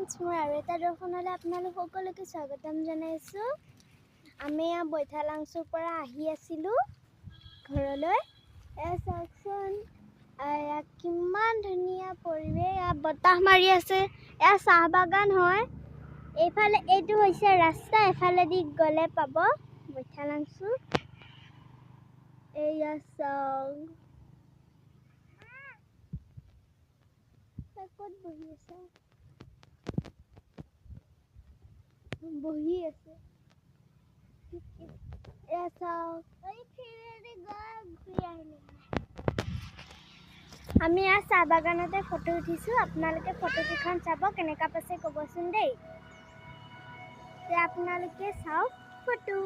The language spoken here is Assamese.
ফ্ৰেণ্ডছ, মই আৰু এটা দৰ্শনলৈ আপোনালোক সকলোকে স্বাগতম জনাইছোঁ। আমি বৈঠালাংচুৰ পৰা আহি আছিলোঁ ঘৰলৈ। চাওকচোন, কিমান ধুনীয়া পৰিৱেশ, বতাহ মাৰি আছে। এয়া চাহ বাগান হয়। এইটো হৈছে ৰাস্তা, এফালেদি গ'লে পাব বৈঠালাংচু। এয়া চাওক, ক'ত বহি আছে? বহি আছে। এয়া চাওক, আমি চাহ বাগানতে ফটো উঠিছোঁ। আপোনালোকে ফটোকেইখন চাব, কেনেকুৱা পাইছে ক'বচোন দেই। আপোনালোকে চাওক ফটো।